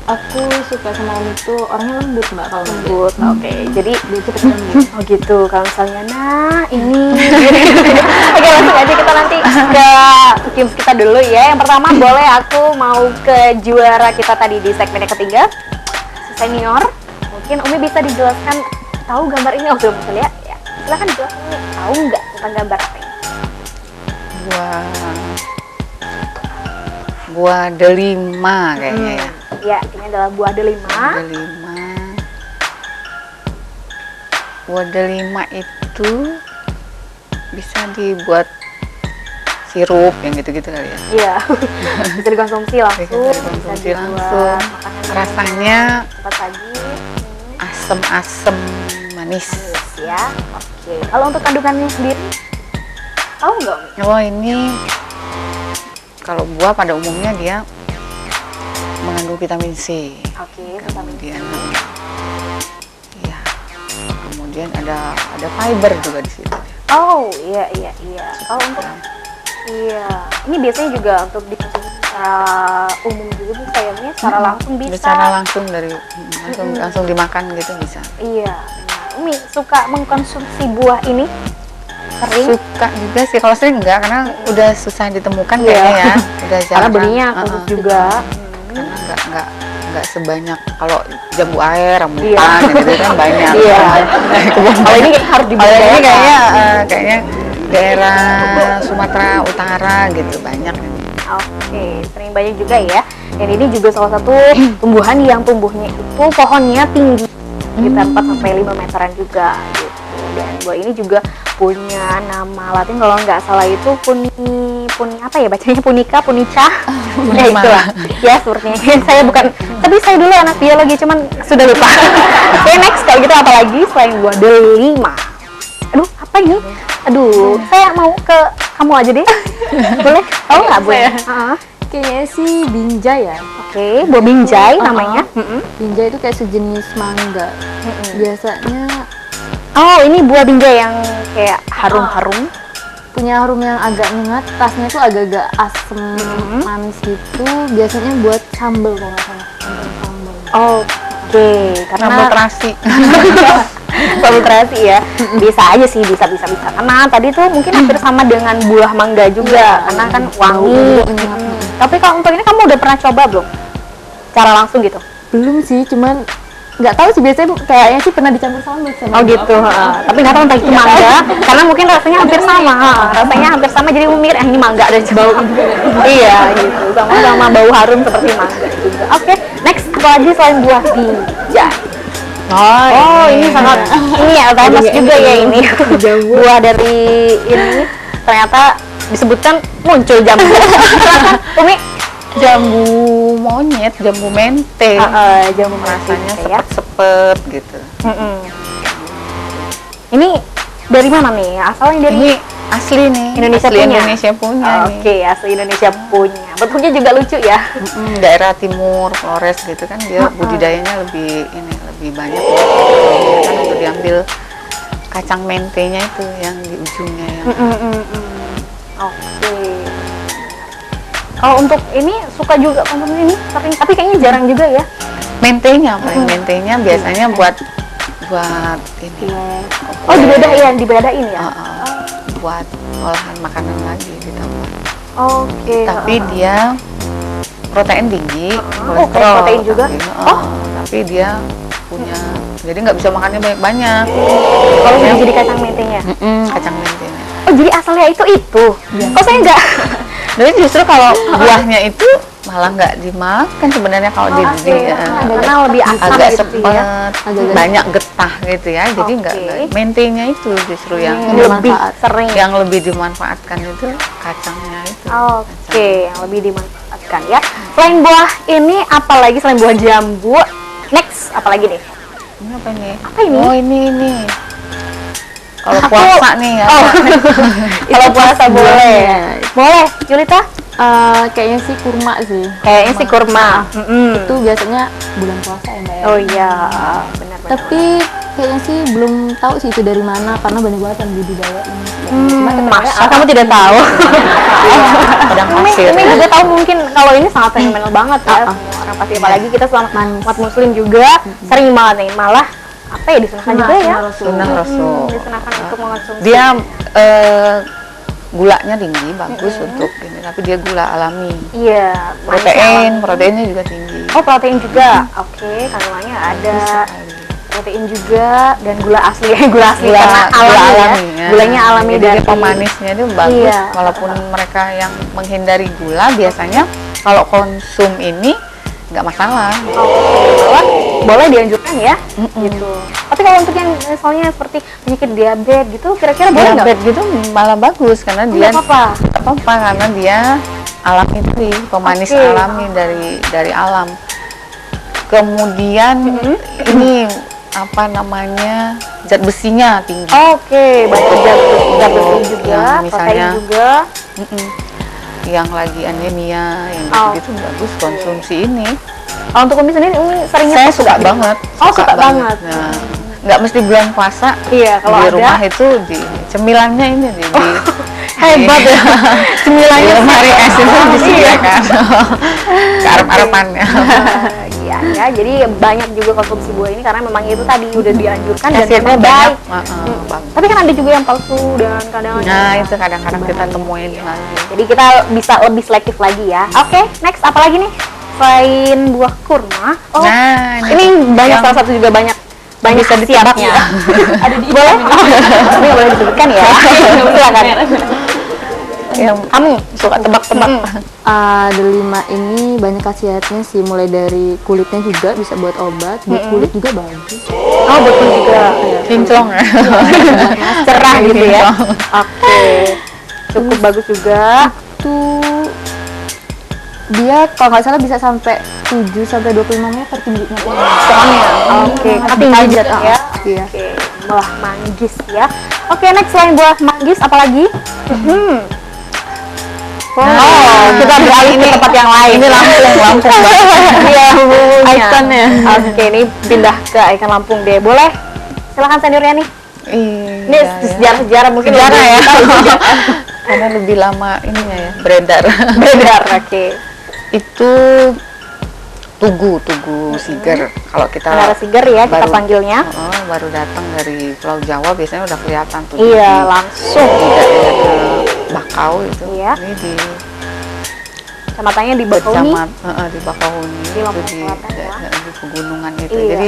Aku suka sama Umi tuh orangnya lembut mbak kalau Lembut. Oke, jadi dia cepet lembut. oh gitu. Kalau misalnya nah ini. Oke, langsung aja kita nanti ke games kita dulu ya. Yang pertama boleh aku mau ke juara kita tadi di segmen yang ketiga, senior. Mungkin Umi bisa dijelaskan tahu gambar ini? Oh belum betul ya? Ya. Silakan dijelaskan Umi, tahu nggak tentang gambar apa ini? Buah delima kayaknya ya. Ya, ini adalah buah delima. Buah delima itu bisa dibuat sirup yang gitu-gitu kali ya. Iya, bisa dikonsumsi langsung. Bisa dikonsumsi dibuat langsung. makanan Rasanya cepat saji. asem-asem manis. Manis ya. Oke. Kalau untuk kandungannya sendiri, tahu nggak Umi? Oh ini kalau buah pada umumnya dia mengandung vitamin C. Oke, vitamin C. Kemudian ya, kemudian ada fiber juga di situ. Oh iya iya iya. Kalau untuk iya, ini biasanya juga untuk dikonsumsi secara umum juga bisa ya, Umi? Secara langsung bisa. Secara langsung dari langsung dimakan gitu bisa. Iya. Benar. Umi suka mengkonsumsi buah ini? Sering? Suka juga sih, kalau sering enggak karena udah susah ditemukan Iya. kayaknya ya. Udah Karena jarang. belinya khusus juga. Karena enggak sebanyak kalau jambu air, rambutan gitu kan banyak. Iya. Kalau ini harus Kalau dibuat. ini kayaknya daerah Sumatera Utara gitu banyak. Oke, sering banyak juga ya. Dan ini juga salah satu tumbuhan yang tumbuhnya itu pohonnya tinggi, sekitar 4 sampai 5 meteran juga gitu. Dan buah ini juga punya nama Latin kalau nggak salah itu puni apa ya bacanya, punica. Ya itulah. Ya sepertinya. Saya bukan, tapi saya dulu anak biologi cuman sudah lupa. Oke, next kalau gitu apa lagi selain buah delima? Aduh, apa ini? Aduh, saya mau ke kamu aja deh. Boleh? Tahu nggak Bu? Kayaknya sih binjai ya. Oke, buah binjai namanya. Binjai itu kayak sejenis mangga. Biasanya Oh, ini buah binjai yang kayak harum-harum. punya harum yang agak nyengat, rasanya tuh agak-agak asem manis gitu. Biasanya buat sambal kalau nggak salah. Sambal. Oke, karena Sambal terasi. sambal terasi ya. Bisa aja sih, bisa. Karena tadi tuh mungkin hampir sama dengan buah mangga juga, karena kan wangi. Tapi kalau untuk ini kamu udah pernah coba belum? Cara langsung gitu? Belum sih, cuman nggak tahu sih, biasanya kayaknya sih pernah dicampur sambal sama Oh gitu, tapi nggak tahu entah itu mangga, karena mungkin rasanya hampir sama, jadi umir ini mangga dan bau juga. Iya gitu, sama bau harum seperti mangga juga. Oke, next apa lagi selain buah binjai? Oh ini sangat ini ya famous juga ya ini buah dari ini ternyata disebutkan muncul jambu. Silakan Umi. Jambu monyet, jambu mente. Jambu Rasanya ya. sepet-sepet gitu. Ini dari mana nih? Asalnya dari Ini asli nih. Indonesia asli punya? Indonesia punya nih. Oke, asli Indonesia punya. Bentuknya juga lucu ya. Daerah timur Flores gitu kan dia budidayanya lebih banyak ya. Kan untuk diambil kacang mentenya itu yang di ujungnya yang Oke. Kalau untuk ini suka juga konsumsi ini sering, tapi kayaknya jarang juga ya. mentenya biasanya buat ini. Oh, dibedain ya. Buat olahan makanan lagi ditambah. Oke. Tapi dia protein tinggi, Oh, kayak protein juga? tapi dia punya, jadi nggak bisa makannya banyak-banyak. Kalau sudah jadi kacang mentenya. Kacang mente Oh, jadi asalnya itu? Kok saya nggak? Jadi justru kalau buahnya itu malah nggak dimakan sebenarnya kalau karena lebih asam agak gitu sepet, ya. banyak getah gitu ya. Jadi nggak maintainnya itu justru yang lebih sering. yang lebih dimanfaatkan itu kacangnya itu. Oke, yang lebih dimanfaatkan ya. Selain buah ini, apalagi selain buah jambu? Next, apalagi nih? Ini apa ini? Apa ini? Oh ini. Kalau Aku- puasa nih ya. Kalau puasa boleh. Boleh, Julita? Kayaknya sih kurma sih. Kayaknya sih kurma. Itu biasanya bulan puasa ya Mbak ya. Oh iya, benar. Tapi kayaknya sih belum tahu sih itu dari mana karena banyak banget yang budidaya ini. Masa kamu tidak tahu? Padang Umi pasir. juga tahu mungkin kalau ini sangat fenomenal banget ya. Semua orang pasti, apalagi kita selama umat muslim juga sering banget nih, malah apa ya, disunahkan juga ya. Sunnah Rasul. Disunahkan untuk mengonsumsi. Dia gulanya tinggi, bagus untuk ini, tapi dia gula alami. Iya, manis. Proteinnya juga tinggi. Oh, protein juga. Oke, kandungannya ada protein juga dan gula asli gula asli karena alami ya. Gulanya alami. Jadi dari dia pemanisnya itu bagus. Iya. Walaupun mereka yang menghindari gula biasanya kalau konsum ini nggak masalah. Malah boleh dianjurkan ya, gitu. Tapi kalau untuk yang misalnya seperti penyakit diabetes gitu, kira-kira boleh nggak? Diabetes gitu malah bagus karena dia Nggak apa-apa. nggak apa-apa karena dia alami tadi, pemanis Oke. alami dari alam. Kemudian ini apa namanya, zat besinya tinggi. Oke, baik zat besi juga, Yang protein misalnya- juga. Yang lagi anemia, yang gitu bagus konsumsi ini. Kalau untuk Umi sendiri, Umi seringnya Saya pakai suka apa? banget. Oh, suka banget. Nah, nggak mesti bulan puasa. Iya, kalau Di ada. rumah itu di cemilannya ini di Hebat ya. Cemilannya lemari es itu disediakan. Kearep-arepannya. Iya ya, jadi banyak juga konsumsi buah ini karena memang itu tadi udah dianjurkan dan Khasiatnya memang banyak. baik. Bagus. Tapi kan ada juga yang palsu dan kadang Nah, itu kadang-kadang kita temuin lagi. jadi kita bisa lebih selektif lagi ya. Oke, next apa lagi nih? Selain buah kurma, Nah, ini banyak, yang salah satu juga banyak bisa ditebak khasiatnya. ya. Ada di boleh? Ini nggak boleh disebutkan ya. Silakan. yang Kamu suka tebak-tebak? Delima ini banyak khasiatnya sih, mulai dari kulitnya juga bisa buat obat, buat kulit juga bagus. Oh, betul juga. kinclong ya. Cerah gitu ya. Kinclong. Oke. Cukup bagus juga. Itu dia kalau nggak salah bisa sampai 7 sampai 25 meter tingginya. Oke, Tapi tinggi panjat, juga ya. Iya. Oke, buah manggis ya. Oke, next selain buah manggis apa lagi? Oh, kita beralih ke tempat yang lain. Ini Lampung. Iya, Ikonnya. Oke, ini pindah ke ikon Lampung deh. Boleh? Silakan seniornya nih. Ini Iya, sejarah-sejarah mungkin sejarah lebih ya. tahu juga. Karena lebih lama ininya ya, beredar. Beredar, oke. Itu tugu Siger. Kalau kita Menara Siger ya, kita panggilnya. baru datang dari Pulau Jawa biasanya udah kelihatan tuh. Iya, di langsung. daerah Bakau itu. Iya. Ini di Kecamatannya di Bakauni. di Bakauni Di Lampung itu Selatan ya. di pegunungan itu. Iya. Jadi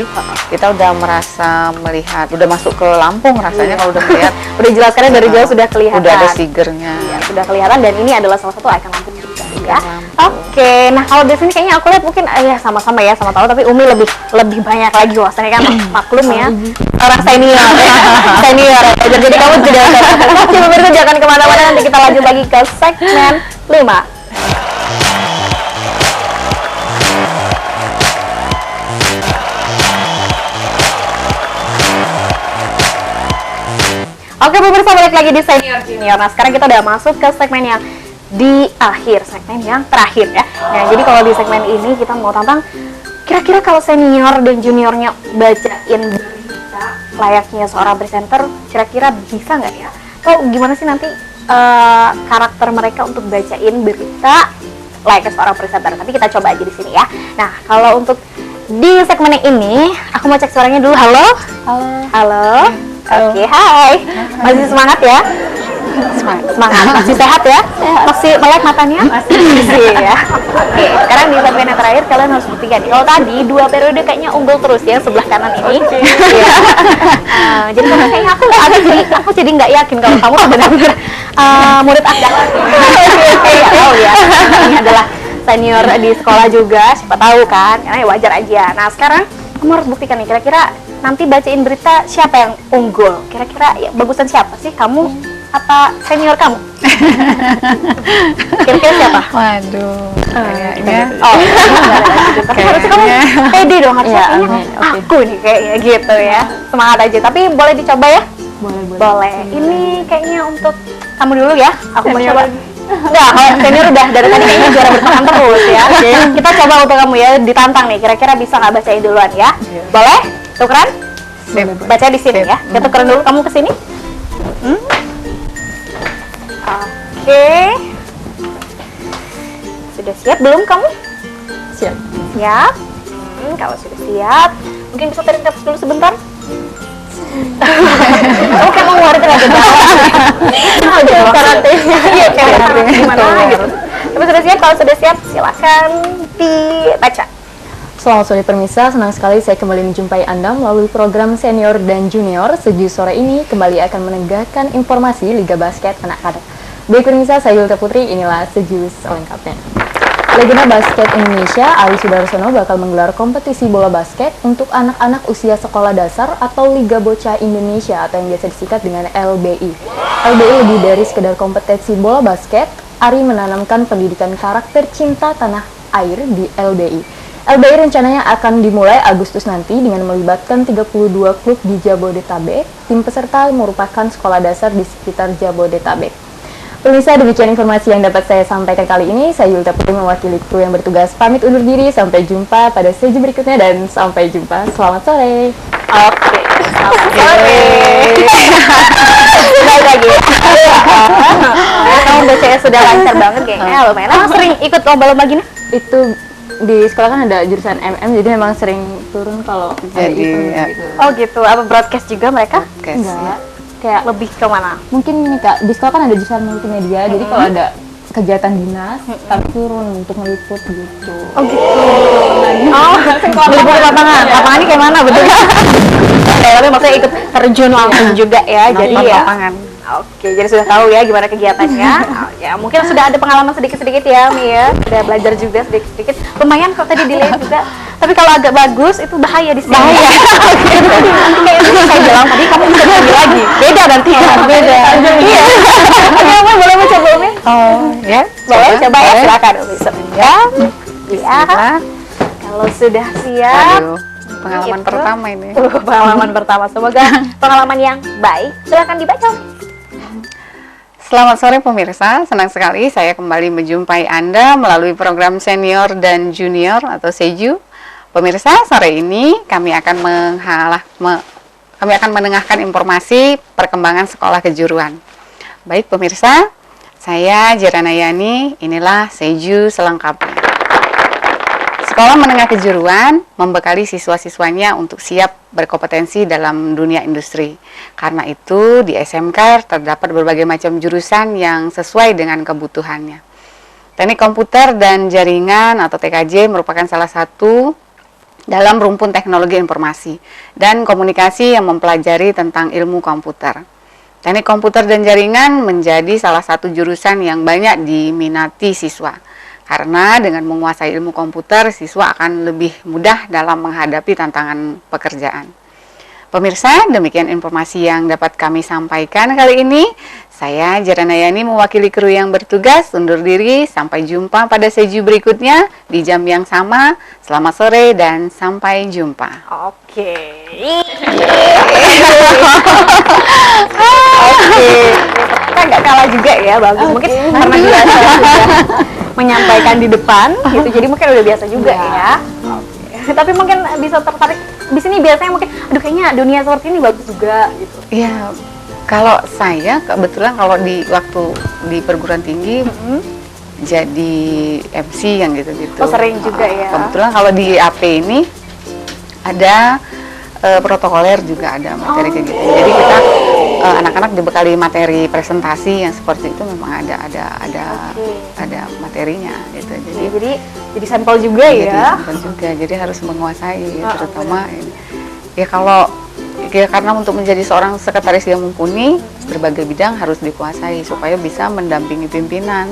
kita udah merasa melihat, udah masuk ke Lampung rasanya Iya. kalau udah melihat Udah jelas karena dari jauh sudah kelihatan. udah ada Sigernya. Iya, sudah kelihatan dan ini adalah salah satu ikon Lampung juga ya. Lampung. Oke, nah kalau di sini kayaknya aku lihat mungkin ya sama-sama ya, sama tahu, tapi Umi lebih banyak lagi wawasannya kan, maklum ya. Orang senior ya. Senior ya. Jadi kamu tidak Oke, pemirsa jangan kemana-mana, nanti kita lanjut lagi ke segmen 5. Oke pemirsa, balik lagi di Senior Junior. Nah sekarang kita udah masuk ke segmen yang di akhir, segmen yang terakhir ya. Nah jadi kalau di segmen ini kita mau tantang, kira-kira kalau senior dan juniornya bacain berita layaknya seorang presenter, kira-kira bisa nggak ya? Atau gimana sih nanti karakter mereka untuk bacain berita layaknya seorang presenter? Tapi kita coba aja di sini ya. Nah kalau untuk di segmen yang ini, aku mau cek suaranya dulu. Halo? Halo. Halo? Oke, hai. Masih semangat ya? Semangat, masih sehat ya? Masih melek matanya? Masih ya. Oke, sekarang di segmen yang terakhir kalian harus buktikan. Kalau tadi 2 periode kayaknya unggul terus ya sebelah kanan ini. Iya. Jadi kayaknya aku jadi nggak yakin kalau kamu benar-benar murid Anda. Oke. Oh ya, ini adalah senior di sekolah juga, siapa tahu kan? Karena ya wajar aja. Nah sekarang kamu harus buktikan nih, kira-kira nanti bacain berita siapa yang unggul. Kira-kira ya, bagusan siapa sih? Kamu apa senior kamu? Kira-kira siapa? Waduh, kayaknya Oh, tapi harusnya kamu pede dong, harusnya Ya, kayaknya oke. aku nih kayaknya gitu ya. Semangat aja, tapi boleh dicoba ya? Boleh. Boleh. Ini kayaknya untuk kamu dulu ya. Aku mau coba. Enggak, kalau senior udah dari tadi kayaknya juara bertahan terus ya. Kita coba untuk kamu ya, ditantang nih. Kira-kira bisa nggak bacain duluan ya? Boleh? Tukeran? Sip. Baca di sini ya. Kita tukeran dulu, kamu ke sini. Oke. Sudah siap belum kamu? Siap. Siap. Kalau sudah siap, mungkin bisa tarik nafas dulu sebentar. Kamu kayak mau ngeluarin tenaga dalam. Karate. Iya, karate. Gimana gitu. Tapi sudah siap, kalau sudah siap silakan dibaca. Selamat sore pemirsa, senang sekali saya kembali menjumpai Anda melalui program Senior dan Junior. Seju sore ini kembali akan menegakkan informasi Liga Basket Anak-anak. Baik pemirsa, saya Yulta Putri, inilah Seju selengkapnya. Legenda basket Indonesia, Ali Sudarsono bakal menggelar kompetisi bola basket untuk anak-anak usia sekolah dasar atau Liga Bocah Indonesia atau yang biasa disingkat dengan LBI. LBI lebih dari sekedar kompetisi bola basket, Ari menanamkan pendidikan karakter cinta tanah air di LBI. LBI rencananya akan dimulai Agustus nanti dengan melibatkan 32 klub di Jabodetabek. Tim peserta merupakan sekolah dasar di sekitar Jabodetabek. Pemirsa, demikian informasi yang dapat saya sampaikan kali ini. Saya Yulta Putri mewakili kru yang bertugas pamit undur diri. Sampai jumpa pada sesi berikutnya dan sampai jumpa. Selamat sore. Oke. Sore. Baik lagi. Kamu bacanya sudah lancar banget kayaknya. Lumayan. Emang sering ikut lomba-lomba gini? Itu di sekolah kan ada jurusan MM, jadi memang sering turun kalau ada Jadi, event ya. gitu. Oh gitu. Apa broadcast juga mereka? Oke, Enggak, kayak Lebih ke mana? mungkin ini Kak, di sekolah kan ada jurusan multimedia, jadi kalau ada kegiatan dinas, kami turun untuk meliput gitu. Oh gitu. Oh, meliput di lapangan. Lapangan ini kayak mana betul? Tapi maksudnya ikut terjun langsung juga ya. Jadi Nonton ya. lapangan. Oke, jadi sudah tahu ya gimana kegiatannya. Oh, ya, mungkin sudah ada pengalaman sedikit-sedikit ya, Mi ya. Sudah belajar juga sedikit-sedikit. Lumayan kok tadi dilihat juga. Tapi kalau agak bagus itu bahaya di sini. Bahaya. Nanti kayak itu saya bilang tadi kamu bisa nyanyi lagi. Beda nanti. Beda. Iya. Oke, Umi, boleh mencoba Umi? Oh, ya. Boleh coba ya, Boleh. silakan Umi. Ya. Iya. Bismillah. Kalau sudah siap. Waduh, pengalaman Itu. pertama ini. Pengalaman pertama. Semoga pengalaman yang baik. Silakan dibaca. Selamat sore pemirsa, senang sekali saya kembali menjumpai Anda melalui program Senior dan Junior atau SEJU. Pemirsa, sore ini kami akan mendengarkan informasi perkembangan sekolah kejuruan. Baik pemirsa, saya Jirana Yani, inilah SEJU selengkapnya. Sekolah menengah kejuruan membekali siswa-siswanya untuk siap berkompetensi dalam dunia industri. Karena itu, di SMK terdapat berbagai macam jurusan yang sesuai dengan kebutuhannya. Teknik komputer dan jaringan atau TKJ merupakan salah satu dalam rumpun teknologi informasi dan komunikasi yang mempelajari tentang ilmu komputer. Teknik komputer dan jaringan menjadi salah satu jurusan yang banyak diminati siswa. Karena dengan menguasai ilmu komputer, siswa akan lebih mudah dalam menghadapi tantangan pekerjaan. Pemirsa, demikian informasi yang dapat kami sampaikan kali ini. Saya Jirana Yani mewakili kru yang bertugas undur diri. Sampai jumpa pada seju berikutnya di jam yang sama. Selamat sore dan sampai jumpa. Oke. Oke. Kita nggak kalah juga ya, bagus. Mungkin karena biasa sudah menyampaikan di depan, gitu. Jadi mungkin udah biasa juga ya. Oke. Tapi mungkin bisa tertarik di sini biasanya mungkin, aduh kayaknya dunia seperti ini bagus juga gitu. Ya, kalau saya kebetulan kalau di waktu di perguruan tinggi jadi MC yang gitu-gitu. Oh, sering juga ya. Kebetulan kalau di AP ini ada protokoler juga ada materi kayak gitu. Jadi kita anak-anak dibekali materi presentasi yang seperti itu memang ada materinya gitu. Jadi sampel juga Jadi ya. sampel juga. Jadi harus menguasai terutama ini. Ya kalau karena untuk menjadi seorang sekretaris yang mumpuni berbagai bidang harus dikuasai supaya bisa mendampingi pimpinan.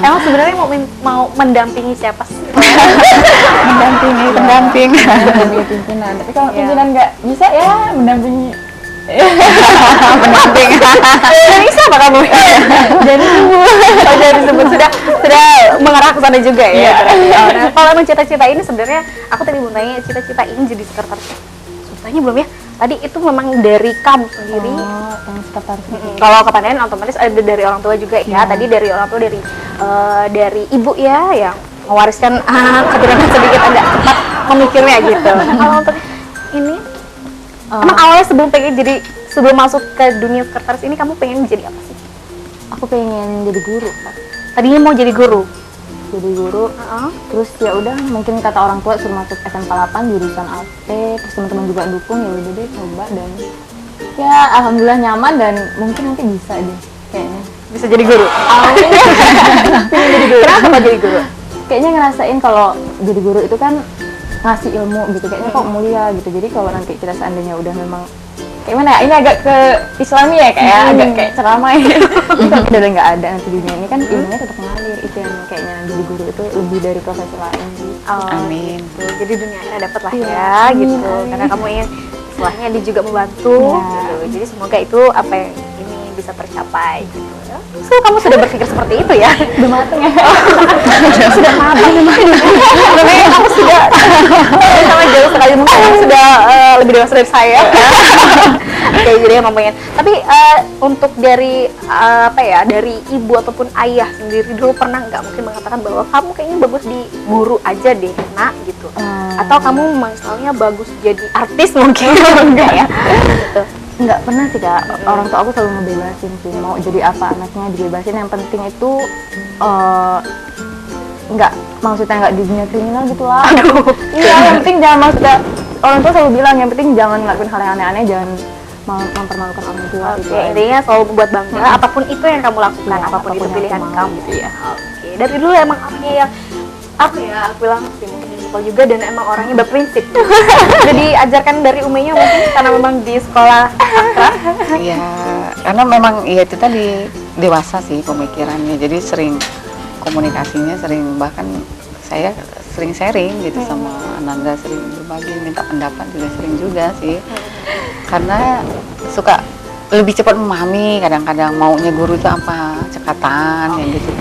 Emang sebenarnya mau mendampingi siapa sih? Mendampingi pendamping. mendampingi pimpinan. Tapi kalau Iya. pimpinan nggak bisa ya mendampingi. Pendamping. Jadi siapa kamu? Jadi jadi disebut sudah mengarah ke sana juga ya. berarti. Nah, kalau emang cita-cita ini sebenarnya aku tadi mau tanya cita-cita ini jadi sekretaris. Tanya belum ya? Tadi itu memang dari kamu sendiri. Oh, yang sekretaris. Kalau kepandian otomatis ada dari orang tua juga ya. Tadi dari orang tua dari ibu ya yang mewariskan keturunan sedikit agak cepat memikirnya gitu. Nah, kalau untuk ini emang awalnya sebelum masuk ke dunia sekretaris ini kamu pengen jadi apa sih? Aku pengen jadi guru. Tadinya mau jadi guru. Jadi guru. Terus ya udah mungkin kata orang tua suruh masuk SMK 8 jurusan AT, terus teman-teman juga dukung, ya udah deh coba dan ya alhamdulillah nyaman dan mungkin nanti bisa deh kayaknya. Bisa jadi guru. Pengen jadi guru. Kenapa mau jadi guru? Kayaknya ngerasain kalau jadi guru itu kan ngasih ilmu gitu, kayaknya kok mulia gitu. Jadi kalau nanti kita seandainya udah memang kayak mana ya, ini agak ke Islami ya, kayak agak kayak ceramah ya. Kalau udah nggak ada nanti di dunia ini kan ilmunya tetap mengalir, itu yang kayaknya jadi guru itu lebih dari profesi lain sih. Amin. Gitu. Jadi dunia akhirat dapat lah Iya, ya amin, gitu. amin. Karena kamu ingin istilahnya dia juga membantu Iya. gitu. Jadi semoga itu apa yang ini bisa tercapai gitu. So, kamu sudah berpikir seperti itu ya? Udah mateng ya. Sudah mabuk memang. Namanya kamu sudah sama jauh sekali mungkin kamu sudah lebih dewasa dari saya. Oke, jadi emang pengen. Tapi untuk dari dari ibu ataupun ayah sendiri dulu pernah nggak mungkin mengatakan bahwa kamu kayaknya bagus di guru aja deh, nak gitu. Atau kamu misalnya bagus jadi artis mungkin enggak ya? Gitu. Nggak pernah sih Kak, orang tua aku selalu ngebebasin sih, mau jadi apa anaknya dibebasin, yang penting itu maksudnya nggak di dunia kriminal gitu lah. Iya, yang penting jangan, maksudnya orang tua selalu bilang yang penting jangan ngelakuin hal yang aneh-aneh, jangan mempermalukan orang tua. Oke, gitu aja. intinya selalu membuat bangga apapun itu yang kamu lakukan, Iya, apapun itu yang pilihan aku mau, kamu. gitu ya. Oke, dari dulu emang orangnya yang aku bilang sih mungkin simpel juga dan emang orangnya berprinsip. Jadi ajarkan dari umenya mungkin karena memang di sekolah akrab. Iya, karena memang ya itu tadi dewasa sih pemikirannya. Jadi sering komunikasinya, bahkan saya sering sharing gitu sama Ananda, sering berbagi, minta pendapat juga sering juga sih. Karena suka lebih cepat memahami, kadang-kadang maunya guru itu apa, cekatan yang gitu.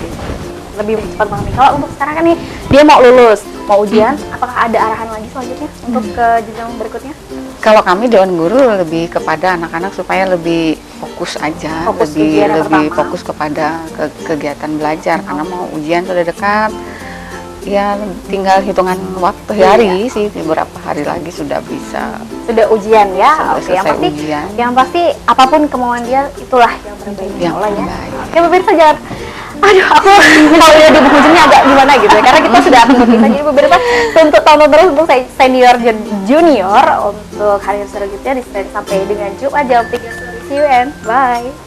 Lebih cepat memahami. Kalau untuk sekarang kan nih dia mau lulus, mau ujian, apakah ada arahan lagi selanjutnya untuk ke jenjang berikutnya? Kalau kami Dewan Guru lebih kepada anak-anak supaya lebih fokus aja, Fokus ujian yang lebih pertama. fokus kepada kegiatan belajar karena mau ujian sudah dekat. Ya tinggal hitungan waktu hari sih, beberapa hari lagi sudah bisa. Sudah ujian ya. Sudah Oke, yang selesai pasti ujian. yang pasti apapun kemauan dia itulah yang terbaik Yang Allah ya. terbaik. Oke, pemirsa jangan aku kalau udah di penghujungnya agak gimana gitu ya, karena kita sudah akan berpisah. Jadi pemirsa untuk tonton terus untuk senior dan junior untuk hari selanjutnya di Senin sampai dengan Jumat jam 3 sore. See you and bye.